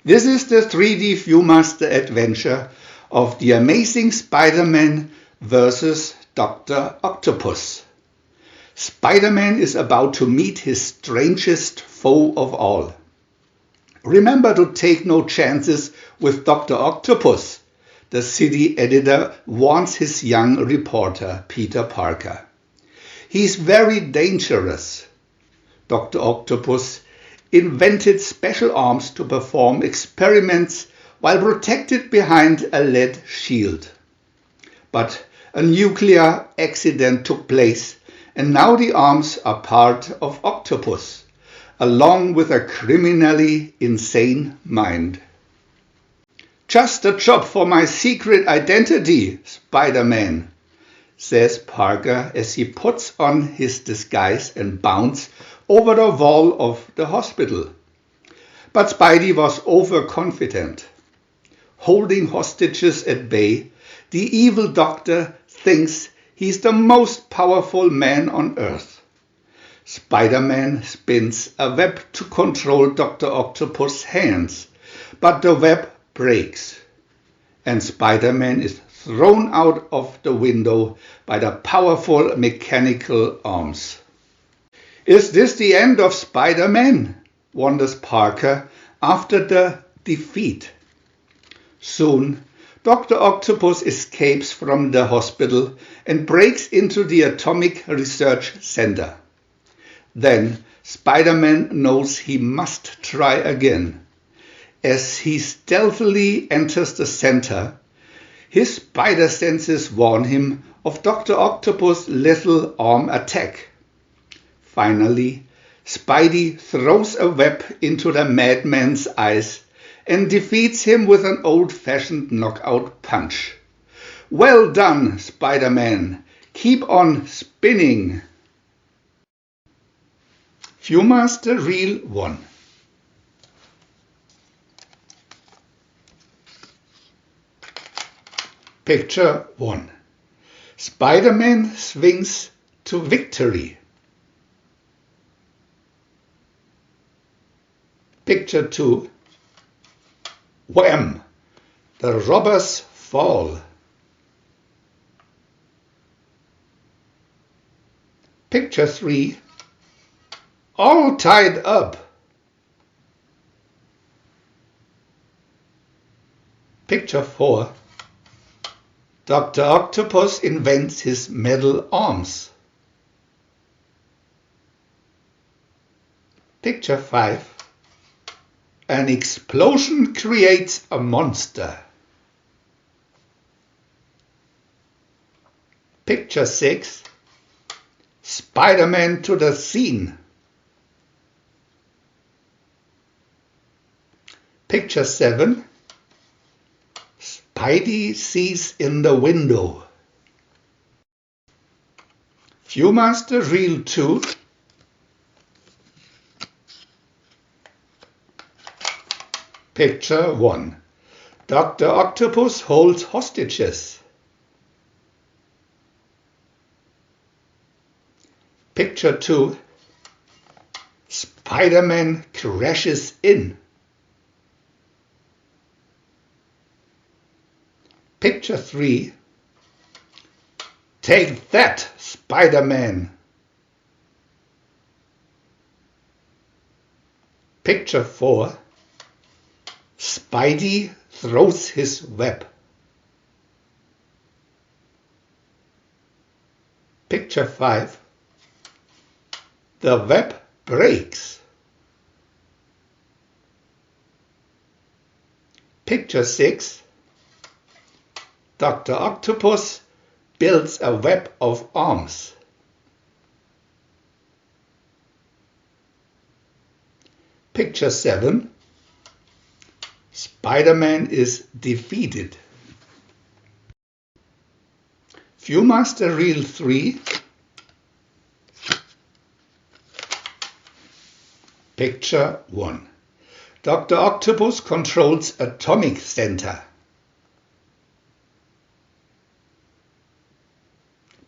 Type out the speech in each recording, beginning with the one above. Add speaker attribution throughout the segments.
Speaker 1: This is the 3D Viewmaster adventure of the Amazing Spider-Man versus Dr. Octopus. Spider-Man is about to meet his strangest foe of all. Remember to take no chances with Dr. Octopus, the city editor warns his young reporter, Peter Parker. He's very dangerous. Dr. Octopus invented special arms to perform experiments while protected behind a lead shield. But a nuclear accident took place, and now the arms are part of Octopus, along with a criminally insane mind. "Just a job for my secret identity, Spider-Man," says Parker as he puts on his disguise and bounds over the wall of the hospital. But Spidey was overconfident. Holding hostages at bay, the evil doctor thinks he's the most powerful man on Earth. Spider-Man spins a web to control Dr. Octopus' hands, but the web breaks, and Spider-Man is thrown out of the window by the powerful mechanical arms. "Is this the end of Spider-Man?" wonders Parker after the defeat. Soon, Dr. Octopus escapes from the hospital and breaks into the Atomic Research Center. Then Spider-Man knows he must try again. As he stealthily enters the center, his spider senses warn him of Dr. Octopus' lethal arm attack. Finally, Spidey throws a web into the madman's eyes and defeats him with an old-fashioned knockout punch. "Well done, Spider-Man. Keep on spinning." Viewmaster Reel 1. Picture 1. Spider-Man swings to victory. Picture 2. Wham! The robbers fall. Picture 3. All tied up. Picture 4. Dr. Octopus invents his metal arms. Picture 5. An explosion creates a monster. Picture 6. Spider-Man to the scene. Picture 7. Spidey sees in the window. Viewmaster Reel 2. Picture 1. Dr. Octopus holds hostages. Picture 2. Spider-Man crashes in. Picture 3. Take that, Spider-Man. Picture 4. Spidey throws his web. Picture 5. The web breaks. Picture 6. Dr. Octopus builds a web of arms. Picture 7. Spider-Man is defeated. Viewmaster Reel 3. Picture 1. Dr. Octopus controls Atomic Center.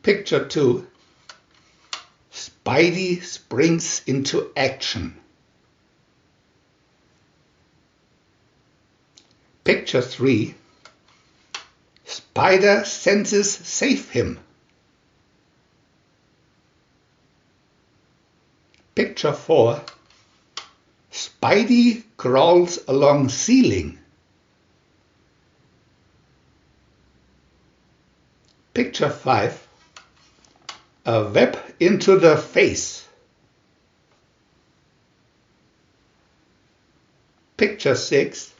Speaker 1: Picture 2. Spidey springs into action. Picture 3. Spider senses save him. Picture 4. Spidey crawls along ceiling. Picture 5. A web into the face. Picture 6.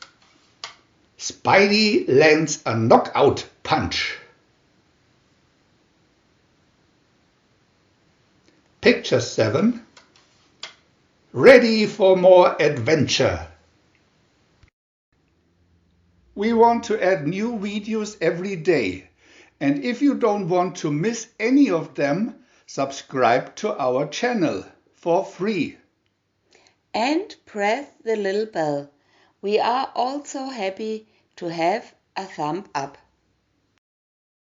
Speaker 1: Spidey lands a knockout punch. Picture 7. Ready for more adventure. We want to add new videos every day, and if you don't want to miss any of them, subscribe to our channel for free.
Speaker 2: And press the little bell. We are also happy to have a thumb up.